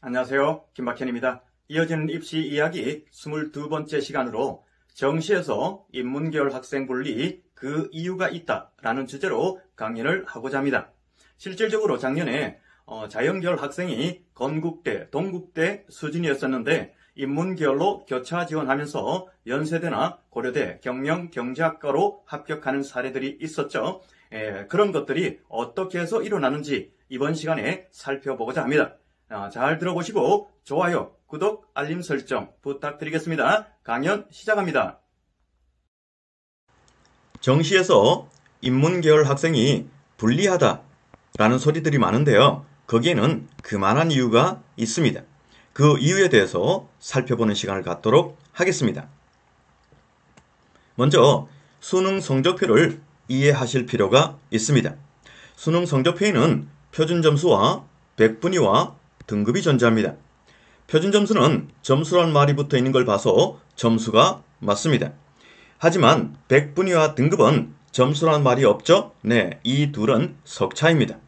안녕하세요. 김박현입니다. 이어지는 입시 이야기 22번째 시간으로 정시에서 인문계열 학생 분리 그 이유가 있다라는 주제로 강연을 하고자 합니다. 실질적으로 작년에 자연계열 학생이 건국대, 동국대 수준이었었는데 인문계열로 교차 지원하면서 연세대나 고려대, 경영, 경제학과로 합격하는 사례들이 있었죠. 그런 것들이 어떻게 해서 일어나는지 이번 시간에 살펴보고자 합니다. 잘 들어보시고 좋아요, 구독, 알림 설정 부탁드리겠습니다. 강연 시작합니다. 정시에서 인문계열 학생이 불리하다라는 소리들이 많은데요. 거기에는 그만한 이유가 있습니다. 그 이유에 대해서 살펴보는 시간을 갖도록 하겠습니다. 먼저 수능 성적표를 이해하실 필요가 있습니다. 수능 성적표에는 표준점수와 백분위와 등급이 존재합니다. 표준점수는 점수란 말이 붙어 있는 걸 봐서 점수가 맞습니다. 하지만 백분위와 등급은 점수란 말이 없죠? 네, 이 둘은 석차입니다.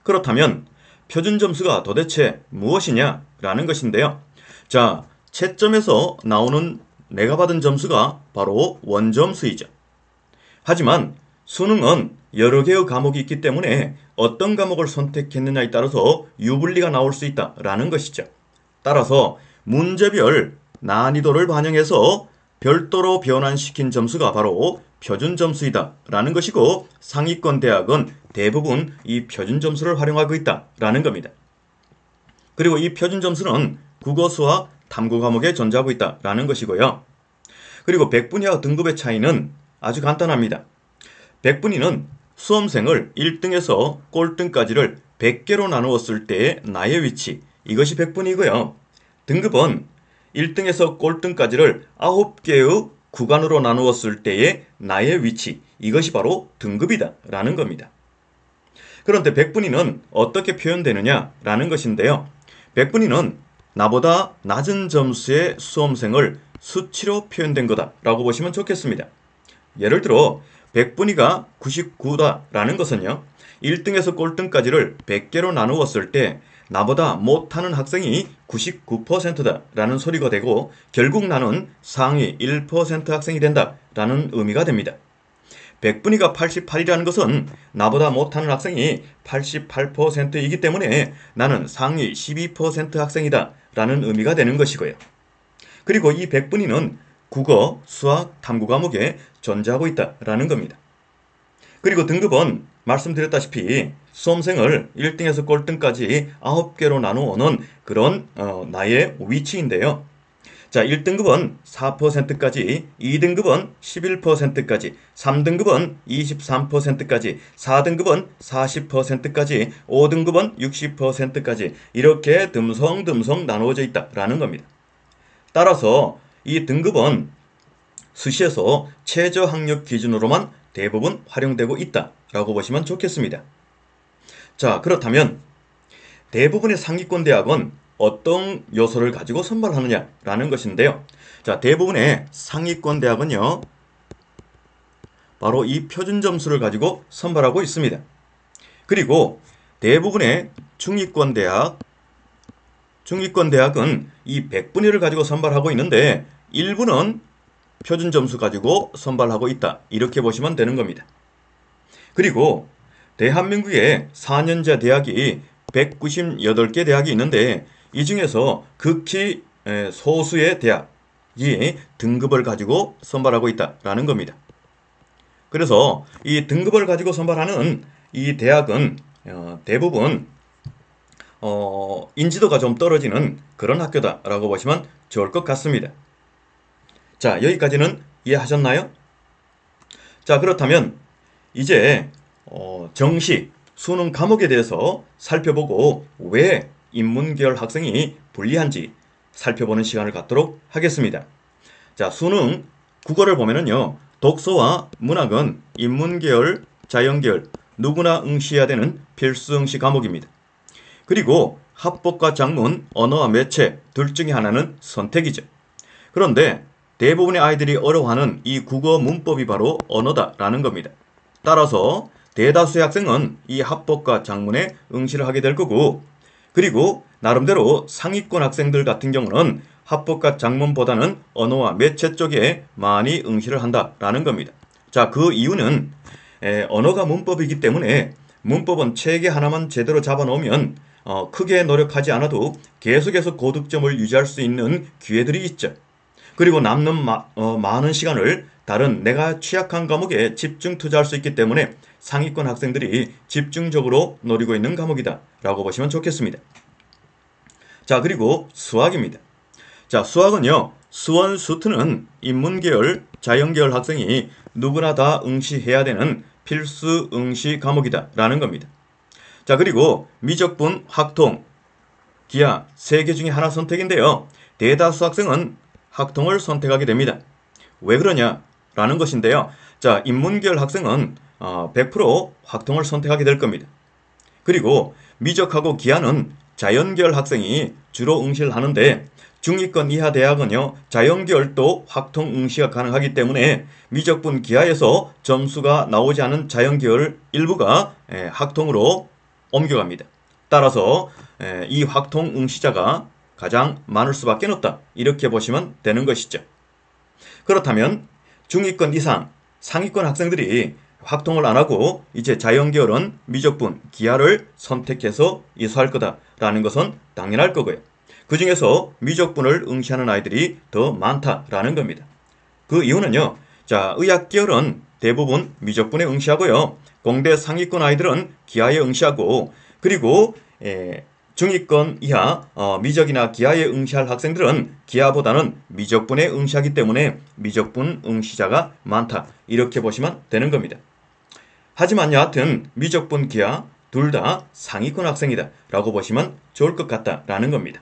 그렇다면 표준점수가 도대체 무엇이냐? 라는 것인데요. 자, 채점에서 나오는 내가 받은 점수가 바로 원점수이죠. 하지만 수능은 여러 개의 과목이 있기 때문에 어떤 과목을 선택했느냐에 따라서 유불리가 나올 수 있다라는 것이죠. 따라서 문제별 난이도를 반영해서 별도로 변환시킨 점수가 바로 표준점수이다라는 것이고 상위권 대학은 대부분 이 표준점수를 활용하고 있다라는 겁니다. 그리고 이 표준점수는 국어, 수학, 탐구 과목에 존재하고 있다라는 것이고요. 그리고 백분위와 등급의 차이는 아주 간단합니다. 백분위는 수험생을 1등에서 꼴등까지를 100개로 나누었을 때의 나의 위치, 이것이 백분위고요. 등급은 1등에서 꼴등까지를 9개의 구간으로 나누었을 때의 나의 위치, 이것이 바로 등급이다 라는 겁니다. 그런데 백분위는 어떻게 표현되느냐라는 것인데요. 백분위는 나보다 낮은 점수의 수험생을 수치로 표현된 거다라고 보시면 좋겠습니다. 예를 들어 백분위가 99다라는 것은요. 1등에서 꼴등까지를 100개로 나누었을 때 나보다 못하는 학생이 99%다라는 소리가 되고 결국 나는 상위 1% 학생이 된다라는 의미가 됩니다. 백분위가 88이라는 것은 나보다 못하는 학생이 88%이기 때문에 나는 상위 12% 학생이다라는 의미가 되는 것이고요. 그리고 이 백분위는 국어, 수학, 탐구 과목에 존재하고 있다라는 겁니다. 그리고 등급은 말씀드렸다시피 수험생을 1등에서 꼴등까지 9개로 나누어놓은 그런 나의 위치인데요. 자, 1등급은 4%까지, 2등급은 11%까지, 3등급은 23%까지, 4등급은 40%까지, 5등급은 60%까지 이렇게 듬성듬성 나누어져 있다라는 겁니다. 따라서 이 등급은 수시에서 최저 학력 기준으로만 대부분 활용되고 있다라고 보시면 좋겠습니다. 자, 그렇다면 대부분의 상위권 대학은 어떤 요소를 가지고 선발하느냐라는 것인데요. 자, 대부분의 상위권 대학은요, 바로 이 표준점수를 가지고 선발하고 있습니다. 그리고 대부분의 중위권 대학은 이 백분위를 가지고 선발하고 있는데 일부는 표준점수 가지고 선발하고 있다. 이렇게 보시면 되는 겁니다. 그리고 대한민국에 4년제 대학이 198개 대학이 있는데 이 중에서 극히 소수의 대학이 등급을 가지고 선발하고 있다라는 겁니다. 그래서 이 등급을 가지고 선발하는 이 대학은 대부분 인지도가 좀 떨어지는 그런 학교다라고 보시면 좋을 것 같습니다. 자, 여기까지는 이해하셨나요? 자, 그렇다면 이제 정시, 수능 과목에 대해서 살펴보고 왜 인문계열 학생이 불리한지 살펴보는 시간을 갖도록 하겠습니다. 자, 수능 국어를 보면은요, 독서와 문학은 인문계열, 자연계열 누구나 응시해야 되는 필수 응시 과목입니다. 그리고 합법과 작문, 언어와 매체 둘 중에 하나는 선택이죠. 그런데 대부분의 아이들이 어려워하는 이 국어 문법이 바로 언어다라는 겁니다. 따라서 대다수의 학생은 이 합법과 작문에 응시를 하게 될 거고, 그리고 나름대로 상위권 학생들 같은 경우는 합법과 작문보다는 언어와 매체 쪽에 많이 응시를 한다라는 겁니다. 자, 그 이유는 언어가 문법이기 때문에 문법은 체계 하나만 제대로 잡아놓으면 크게 노력하지 않아도 계속해서 고득점을 유지할 수 있는 기회들이 있죠. 그리고 남는 많은 시간을 다른 내가 취약한 과목에 집중 투자할 수 있기 때문에 상위권 학생들이 집중적으로 노리고 있는 과목이다 라고 보시면 좋겠습니다. 자, 그리고 수학입니다. 자, 수학은요, 수원, 수트는 인문계열, 자연계열 학생이 누구나 다 응시해야 되는 필수 응시 과목이다 라는 겁니다. 자, 그리고 미적분, 학통, 기하 3개 중에 하나 선택인데요. 대다수 학생은 학통을 선택하게 됩니다. 왜 그러냐 라는 것인데요. 자, 인문계열 학생은 100% 학통을 선택하게 될 겁니다. 그리고 미적하고 기하는 자연계열 학생이 주로 응시를 하는데 중위권 이하 대학은요, 자연계열도 학통 응시가 가능하기 때문에 미적분 기하에서 점수가 나오지 않은 자연계열 일부가 학통으로 옮겨갑니다. 따라서 이 학통 응시자가 가장 많을 수밖에 없다. 이렇게 보시면 되는 것이죠. 그렇다면 중위권 이상 상위권 학생들이 학통을 안 하고 이제 자연계열은 미적분, 기하를 선택해서 이수할 거다라는 것은 당연할 거고요. 그 중에서 미적분을 응시하는 아이들이 더 많다라는 겁니다. 그 이유는요. 자, 의학계열은 대부분 미적분에 응시하고요. 공대 상위권 아이들은 기하에 응시하고 그리고 중위권 이하 미적이나 기하에 응시할 학생들은 기하보다는 미적분에 응시하기 때문에 미적분 응시자가 많다. 이렇게 보시면 되는 겁니다. 하지만 여하튼 미적분, 기하 둘 다 상위권 학생이다 라고 보시면 좋을 것 같다라는 겁니다.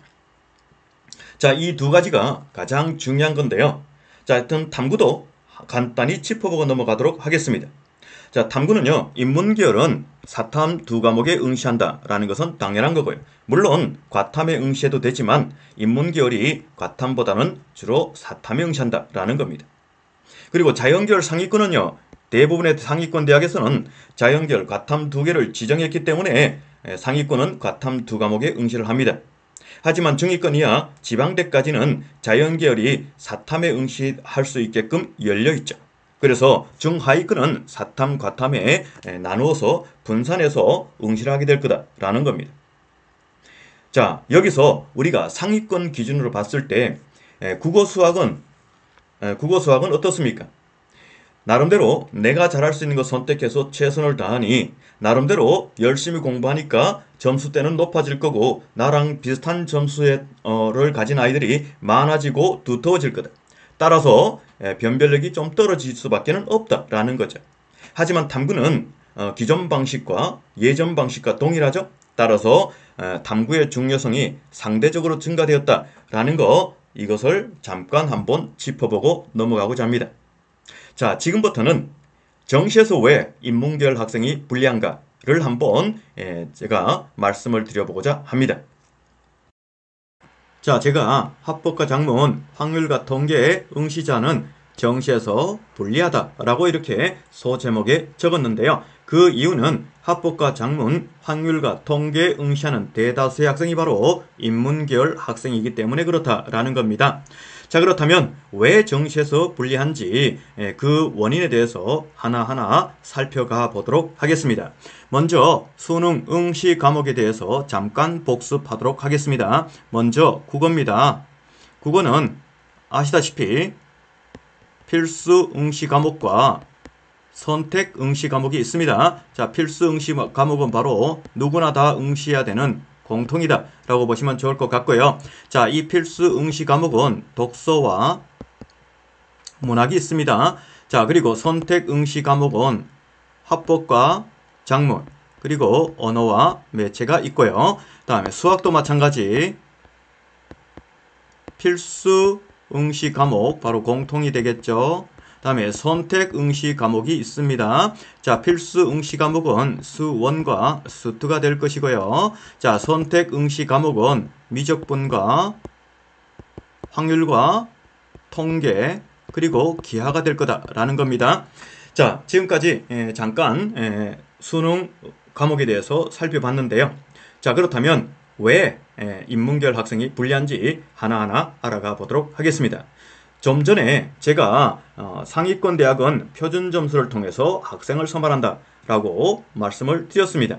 자, 이 두 가지가 가장 중요한 건데요. 자, 하여튼 탐구도 간단히 짚어보고 넘어가도록 하겠습니다. 자, 탐구는요, 인문계열은 사탐 두 과목에 응시한다라는 것은 당연한 거고요. 물론 과탐에 응시해도 되지만 인문계열이 과탐보다는 주로 사탐에 응시한다라는 겁니다. 그리고 자연계열 상위권은요, 대부분의 상위권 대학에서는 자연계열 과탐 두 개를 지정했기 때문에 상위권은 과탐 두 과목에 응시를 합니다. 하지만 중위권 이하 지방대까지는 자연계열이 사탐에 응시할 수 있게끔 열려있죠. 그래서 중하위권은 사탐, 과탐에 나누어서 분산해서 응시를 하게 될 거다라는 겁니다. 자, 여기서 우리가 상위권 기준으로 봤을 때 국어 수학은 어떻습니까? 나름대로 내가 잘할 수 있는 거 선택해서 최선을 다하니 나름대로 열심히 공부하니까 점수대는 높아질 거고 나랑 비슷한 점수를 가진 아이들이 많아지고 두터워질 거다. 따라서 변별력이 좀 떨어질 수밖에 없다라는 거죠. 하지만 탐구는 기존 방식과 예전 방식과 동일하죠. 따라서 탐구의 중요성이 상대적으로 증가되었다라는 거 이것을 잠깐 한번 짚어보고 넘어가고자 합니다. 자, 지금부터는 정시에서 왜 인문계열 학생이 불리한가를 한번 제가 말씀을 드려보고자 합니다. 자, 제가 합법과 작문, 확률과 통계의 응시자는 정시에서 불리하다라고 이렇게 소제목에 적었는데요. 그 이유는 합법과 작문, 확률과 통계에 응시하는 대다수의 학생이 바로 인문계열 학생이기 때문에 그렇다라는 겁니다. 자, 그렇다면 왜 정시에서 불리한지 그 원인에 대해서 하나하나 살펴가 보도록 하겠습니다. 먼저 수능 응시 과목에 대해서 잠깐 복습하도록 하겠습니다. 먼저 국어입니다. 국어는 아시다시피 필수 응시 과목과 선택 응시 과목이 있습니다. 자, 필수 응시 과목은 바로 누구나 다 응시해야 되는 공통이다 라고 보시면 좋을 것 같고요. 자, 이 필수 응시 과목은 독서와 문학이 있습니다. 자, 그리고 선택 응시 과목은 합법과 작문, 그리고 언어와 매체가 있고요. 다음에 수학도 마찬가지 필수 응시 과목 바로 공통이 되겠죠. 다음에 선택 응시 과목이 있습니다. 자, 필수 응시 과목은 수1과 수2가 될 것이고요. 자, 선택 응시 과목은 미적분과 확률과 통계 그리고 기하가 될 거다라는 겁니다. 자, 지금까지 잠깐 수능 과목에 대해서 살펴봤는데요. 자, 그렇다면 왜 인문계열 학생이 불리한지 하나하나 알아가 보도록 하겠습니다. 좀 전에 제가 상위권 대학은 표준 점수를 통해서 학생을 선발한다 라고 말씀을 드렸습니다.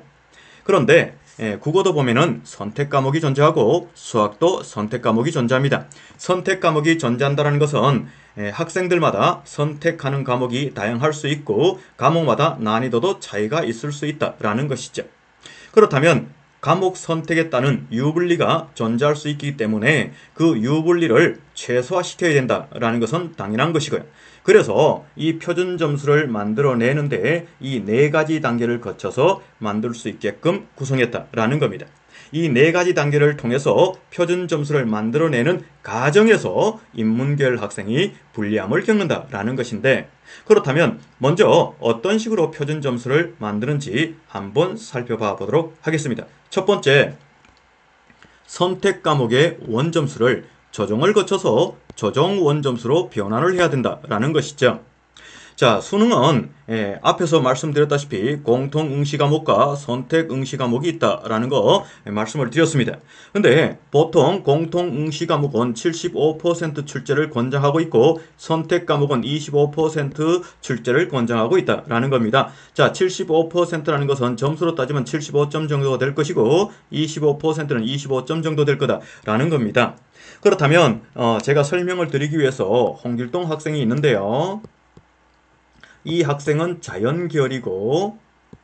그런데 국어도 보면은 선택 과목이 존재하고 수학도 선택 과목이 존재합니다. 선택 과목이 존재한다는 것은 학생들마다 선택하는 과목이 다양할 수 있고 과목마다 난이도도 차이가 있을 수 있다라는 것이죠. 그렇다면 과목 선택에 따른 유불리가 존재할 수 있기 때문에 그 유불리를 최소화시켜야 된다라는 것은 당연한 것이고요. 그래서 이 표준 점수를 만들어내는데 이 네 가지 단계를 거쳐서 만들 수 있게끔 구성했다라는 겁니다. 이 네 가지 단계를 통해서 표준 점수를 만들어내는 과정에서 인문계열 학생이 불리함을 겪는다라는 것인데, 그렇다면 먼저 어떤 식으로 표준 점수를 만드는지 한번 살펴봐 보도록 하겠습니다. 첫 번째, 선택 과목의 원점수를 조정을 거쳐서 조정 원점수로 변환을 해야 된다라는 것이죠. 자, 수능은 앞에서 말씀드렸다시피 공통 응시 과목과 선택 응시 과목이 있다라는 거 말씀을 드렸습니다. 근데 보통 공통 응시 과목은 75% 출제를 권장하고 있고 선택 과목은 25% 출제를 권장하고 있다라는 겁니다. 자, 75%라는 것은 점수로 따지면 75점 정도가 될 것이고 25%는 25점 정도 될 거다라는 겁니다. 그렇다면 제가 설명을 드리기 위해서 홍길동 학생이 있는데요. 이 학생은 자연계열이고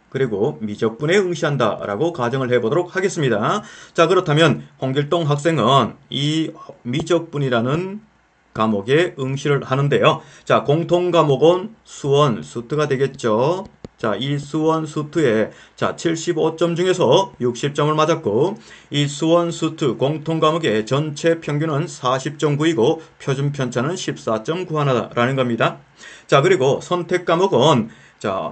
그리고 미적분에 응시한다 라고 가정을 해보도록 하겠습니다. 자, 그렇다면 홍길동 학생은 이 미적분이라는 과목에 응시를 하는데요. 자, 공통 과목은 수원, 수트가 되겠죠. 자, 이 수원 수트에 75점 중에서 60점을 맞았고 이 수원 수트 공통 과목의 전체 평균은 40.9이고 표준 편차는 14.91라는 겁니다. 자, 그리고 선택 과목은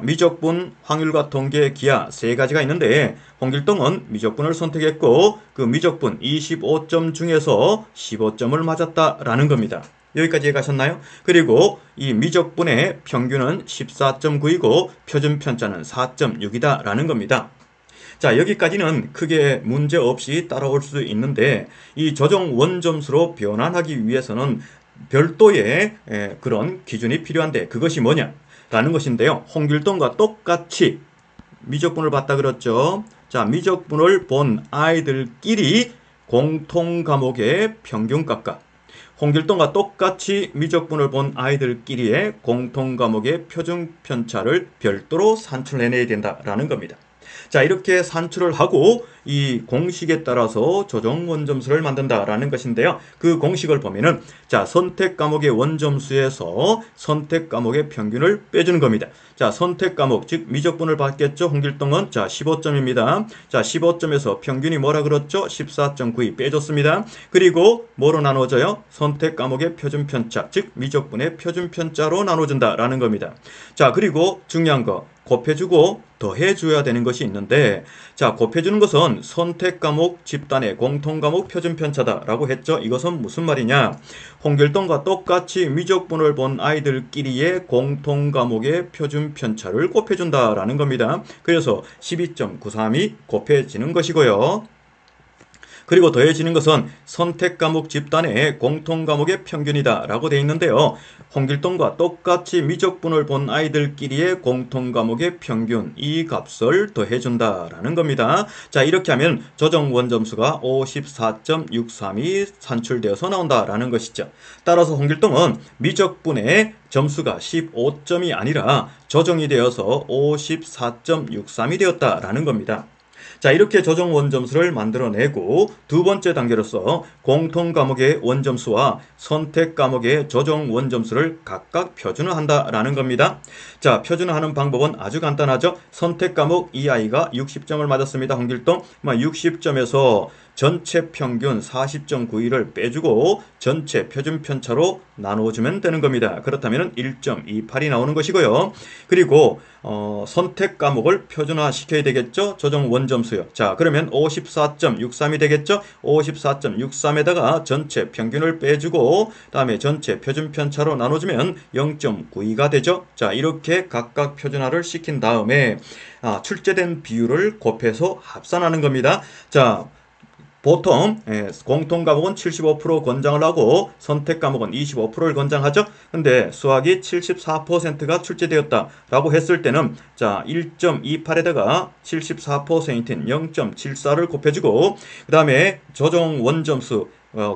미적분, 확률과 통계, 기하 세 가지가 있는데 홍길동은 미적분을 선택했고 그 미적분 25점 중에서 15점을 맞았다라는 겁니다. 여기까지 가셨나요? 그리고 이 미적분의 평균은 14.9이고 표준 편차는 4.6이다 라는 겁니다. 자, 여기까지는 크게 문제 없이 따라올 수 있는데 이 조정 원점수로 변환하기 위해서는 별도의 그런 기준이 필요한데 그것이 뭐냐라는 것인데요. 홍길동과 똑같이 미적분을 봤다 그랬죠. 자, 미적분을 본 아이들끼리 공통 과목의 평균값과 홍길동과 똑같이 미적분을 본 아이들끼리의 공통 과목의 표준 편차를 별도로 산출해내야 된다라는 겁니다. 자, 이렇게 산출을 하고 이 공식에 따라서 조정 원점수를 만든다라는 것인데요. 그 공식을 보면은 자, 선택 과목의 원점수에서 선택 과목의 평균을 빼주는 겁니다. 자, 선택 과목 즉 미적분을 받겠죠. 홍길동은 자, 15점입니다. 자, 15점에서 평균이 뭐라 그랬죠? 14.92 빼줬습니다. 그리고 뭐로 나눠져요? 선택 과목의 표준 편차 즉 미적분의 표준 편차로 나눠준다라는 겁니다. 자, 그리고 중요한 거 곱해주고 더해줘야 되는 것이 있는데 자, 곱해주는 것은 선택 과목 집단의 공통 과목 표준 편차다라고 했죠. 이것은 무슨 말이냐? 홍길동과 똑같이 미적분을 본 아이들끼리의 공통 과목의 표준 편차를 곱해준다라는 겁니다. 그래서 12.93이 곱해지는 것이고요. 그리고 더해지는 것은 선택 과목 집단의 공통 과목의 평균이다 라고 되어 있는데요. 홍길동과 똑같이 미적분을 본 아이들끼리의 공통 과목의 평균 이 값을 더해준다 라는 겁니다. 자, 이렇게 하면 조정 원점수가 54.63이 산출되어서 나온다 라는 것이죠. 따라서 홍길동은 미적분의 점수가 15점이 아니라 조정이 되어서 54.63이 되었다라는 겁니다. 자, 이렇게 조정 원점수를 만들어내고 두 번째 단계로서 공통 과목의 원점수와 선택 과목의 조정 원점수를 각각 표준화한다라는 겁니다. 자, 표준화하는 방법은 아주 간단하죠. 선택 과목 이 아이가 60점을 맞았습니다. 홍길동 60점에서 전체 평균 40.91을 빼주고 전체 표준 편차로 나눠주면 되는 겁니다. 그렇다면 1.28이 나오는 것이고요. 그리고 선택 과목을 표준화 시켜야 되겠죠. 조정 원점수요. 자, 그러면 54.63이 되겠죠. 54.63에다가 전체 평균을 빼주고 다음에 전체 표준 편차로 나눠주면 0.92가 되죠. 자, 이렇게 각각 표준화를 시킨 다음에 출제된 비율을 곱해서 합산하는 겁니다. 자, 보통 공통 과목은 75% 권장을 하고 선택 과목은 25%를 권장하죠. 근데 수학이 74%가 출제되었다라고 했을 때는 자 1.28에다가 74%인 0.74를 곱해주고 그 다음에 조정 원점수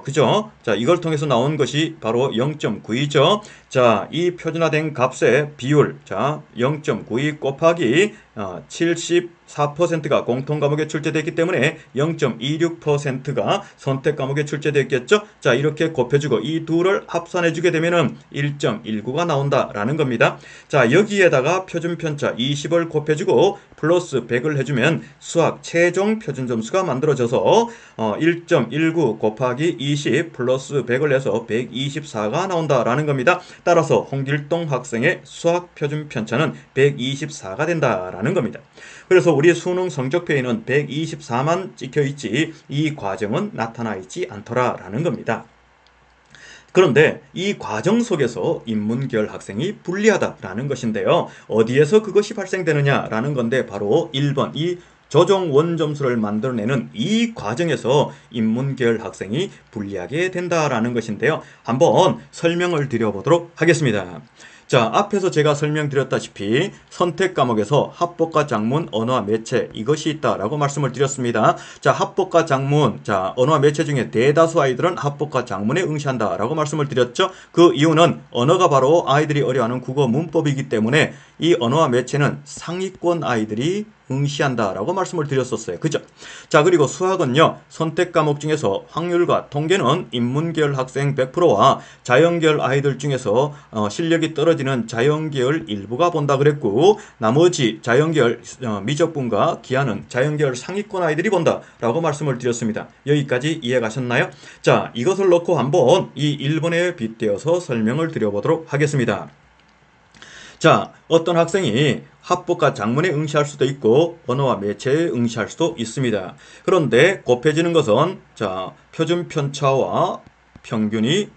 그죠? 자, 이걸 통해서 나온 것이 바로 0.92죠. 자, 이 표준화된 값의 비율, 자, 0.92 곱하기 74%가 공통 과목에 출제됐기 때문에 0.26%가 선택 과목에 출제됐겠죠. 자, 이렇게 곱해주고 이 둘을 합산해주게 되면은 1.19가 나온다라는 겁니다. 자, 여기에다가 표준 편차 20을 곱해주고 플러스 100을 해주면 수학 최종 표준 점수가 만들어져서 1.19 곱하기 20 플러스 100을 해서 124가 나온다라는 겁니다. 따라서 홍길동 학생의 수학 표준 편차는 124가 된다라는 겁니다. 그래서 우리 수능 성적표에는 124만 찍혀있지 이 과정은 나타나 있지 않더라라는 겁니다. 그런데 이 과정 속에서 인문계열 학생이 불리하다라는 것인데요. 어디에서 그것이 발생되느냐라는 건데 바로 1번 이 조정 원점수를 만들어내는 이 과정에서 인문계열 학생이 불리하게 된다라는 것인데요. 한번 설명을 드려보도록 하겠습니다. 자, 앞에서 제가 설명드렸다시피 선택 과목에서 합법과 작문, 언어와 매체 이것이 있다라고 말씀을 드렸습니다. 자, 합법과 작문, 자, 언어와 매체 중에 대다수 아이들은 합법과 작문에 응시한다라고 말씀을 드렸죠. 그 이유는 언어가 바로 아이들이 어려워하는 국어 문법이기 때문에 이 언어와 매체는 상위권 아이들이 응시한다라고 말씀을 드렸었어요. 그죠? 자, 그리고 수학은요. 선택 과목 중에서 확률과 통계는 인문계열 학생 100%와 자연계열 아이들 중에서 실력이 떨어지는 자연계열 일부가 본다 그랬고 나머지 자연계열 미적분과 기하는 자연계열 상위권 아이들이 본다라고 말씀을 드렸습니다. 여기까지 이해 가셨나요? 자, 이것을 놓고 한번 이 1번에 빗대어서 설명을 드려보도록 하겠습니다. 자, 어떤 학생이 합법과 작문에 응시할 수도 있고 언어와 매체에 응시할 수도 있습니다. 그런데 곱해지는 것은 자, 표준 편차와 평균이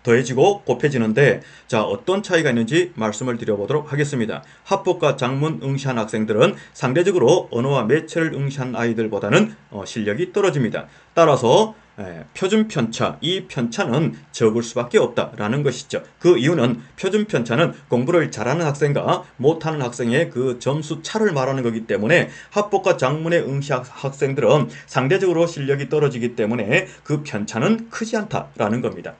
더해지고 곱해지는데 자, 어떤 차이가 있는지 말씀을 드려보도록 하겠습니다. 합법과 작문 응시한 학생들은 상대적으로 언어와 매체를 응시한 아이들보다는 실력이 떨어집니다. 따라서 표준 편차, 이 편차는 적을 수밖에 없다라는 것이죠. 그 이유는 표준 편차는 공부를 잘하는 학생과 못하는 학생의 그 점수 차를 말하는 거기 때문에 합법과 작문에 응시한 학생들은 상대적으로 실력이 떨어지기 때문에 그 편차는 크지 않다라는 겁니다.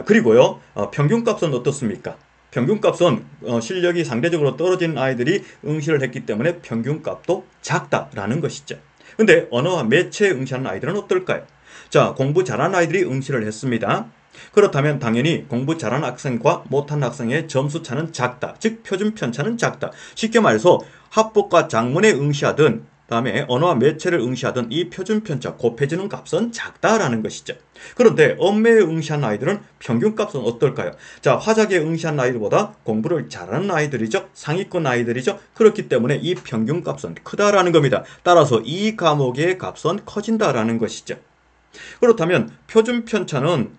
그리고요, 평균값은 어떻습니까? 평균값은 실력이 상대적으로 떨어진 아이들이 응시를 했기 때문에 평균값도 작다라는 것이죠. 근데 언어와 매체에 응시하는 아이들은 어떨까요? 자, 공부 잘하는 아이들이 응시를 했습니다. 그렇다면 당연히 공부 잘하는 학생과 못하는 학생의 점수 차는 작다. 즉 표준 편차는 작다. 쉽게 말해서 합법과 작문에 응시하든 다음에 언어와 매체를 응시하든 이 표준 편차 곱해지는 값은 작다라는 것이죠. 그런데 언매에 응시한 아이들은 평균값은 어떨까요? 자, 화작에 응시한 아이들보다 공부를 잘하는 아이들이죠. 상위권 아이들이죠. 그렇기 때문에 이 평균값은 크다라는 겁니다. 따라서 이 과목의 값은 커진다라는 것이죠. 그렇다면 표준 편차는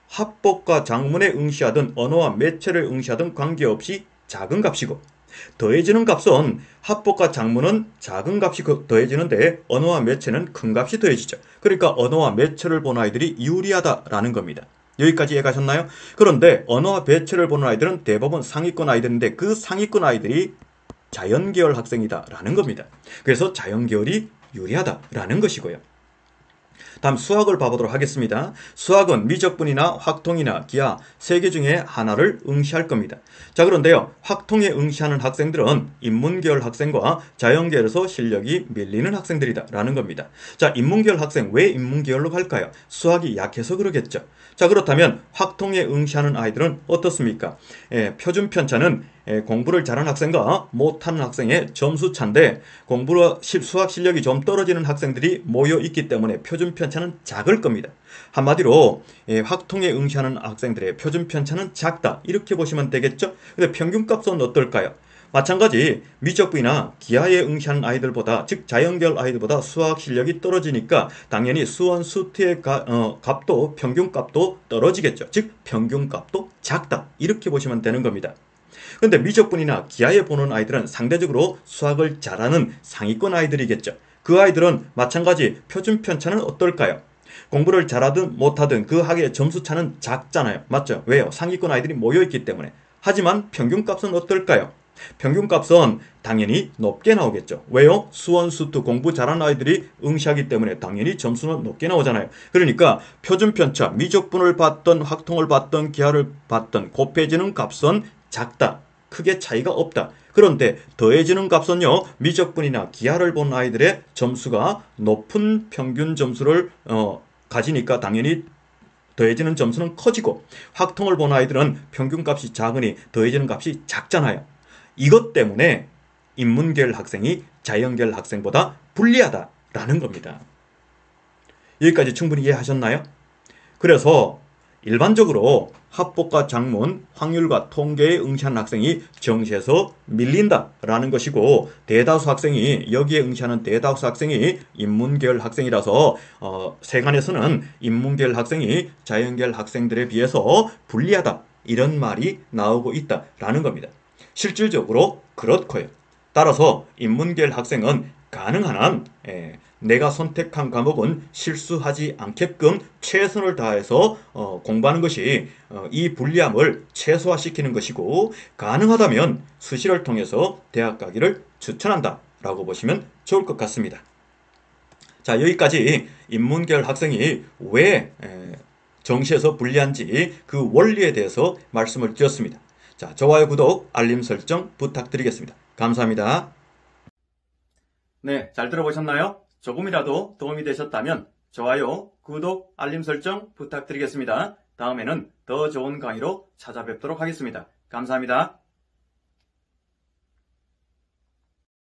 합법과 작문에 응시하든 언어와 매체를 응시하든 관계없이 작은 값이고 더해지는 값은 합법과 작문은 작은 값이 더해지는데 언어와 매체는 큰 값이 더해지죠. 그러니까 언어와 매체를 본 아이들이 유리하다라는 겁니다. 여기까지 이해 가셨나요? 그런데 언어와 매체를 보는 아이들은 대부분 상위권 아이들인데 그 상위권 아이들이 자연계열 학생이다라는 겁니다. 그래서 자연계열이 유리하다라는 것이고요. 다음 수학을 봐보도록 하겠습니다. 수학은 미적분이나 확통이나 기하 세 개 중에 하나를 응시할 겁니다. 자, 그런데요. 확통에 응시하는 학생들은 인문계열 학생과 자연계열에서 실력이 밀리는 학생들이다 라는 겁니다. 자, 인문계열 학생 왜 인문계열로 갈까요? 수학이 약해서 그러겠죠. 자, 그렇다면 확통에 응시하는 아이들은 어떻습니까? 표준 편차는 공부를 잘하는 학생과 못하는 학생의 점수 차인데 수학 실력이 좀 떨어지는 학생들이 모여 있기 때문에 표준 편차는 작을 겁니다. 한마디로 확통에 응시하는 학생들의 표준 편차는 작다 이렇게 보시면 되겠죠. 근데 평균값은 어떨까요? 마찬가지 미적분이나 기하에 응시하는 아이들보다 즉 자연계열 아이들보다 수학 실력이 떨어지니까 당연히 수원 수트의 값도 평균값도 떨어지겠죠. 즉 평균값도 작다 이렇게 보시면 되는 겁니다. 그런데 미적분이나 기하에 보는 아이들은 상대적으로 수학을 잘하는 상위권 아이들이겠죠. 그 아이들은 마찬가지 표준 편차는 어떨까요? 공부를 잘하든 못하든 그 학의 점수 차는 작잖아요. 맞죠? 왜요? 상위권 아이들이 모여있기 때문에. 하지만 평균값은 어떨까요? 평균값은 당연히 높게 나오겠죠. 왜요? 수원, 수투 공부 잘하는 아이들이 응시하기 때문에 당연히 점수는 높게 나오잖아요. 그러니까 표준편차, 미적분을 받던 확통을 받던 기하를 받던 곱해지는 값은 작다. 크게 차이가 없다. 그런데 더해지는 값은요, 미적분이나 기하를 본 아이들의 점수가 높은 평균 점수를 가지니까 당연히 더해지는 점수는 커지고, 확통을 본 아이들은 평균값이 작으니 더해지는 값이 작잖아요. 이것 때문에 인문계열 학생이 자연계열 학생보다 불리하다라는 겁니다. 여기까지 충분히 이해하셨나요? 그래서 일반적으로 합복과 작문, 확률과 통계에 응시하는 학생이 정시에서 밀린다라는 것이고, 대다수 학생이 여기에 응시하는 대다수 학생이 인문계열 학생이라서 세간에서는 인문계열 학생이 자연계열 학생들에 비해서 불리하다, 이런 말이 나오고 있다라는 겁니다. 실질적으로 그렇고요. 따라서 인문계열 학생은 가능한 한 내가 선택한 과목은 실수하지 않게끔 최선을 다해서 공부하는 것이 이 불리함을 최소화시키는 것이고, 가능하다면 수시를 통해서 대학 가기를 추천한다 라고 보시면 좋을 것 같습니다. 자, 여기까지 인문계열 학생이 왜 정시에서 불리한지 그 원리에 대해서 말씀을 드렸습니다. 자, 좋아요, 구독, 알림 설정 부탁드리겠습니다. 감사합니다. 네, 잘 들어보셨나요? 조금이라도 도움이 되셨다면 좋아요, 구독, 알림 설정 부탁드리겠습니다. 다음에는 더 좋은 강의로 찾아뵙도록 하겠습니다. 감사합니다.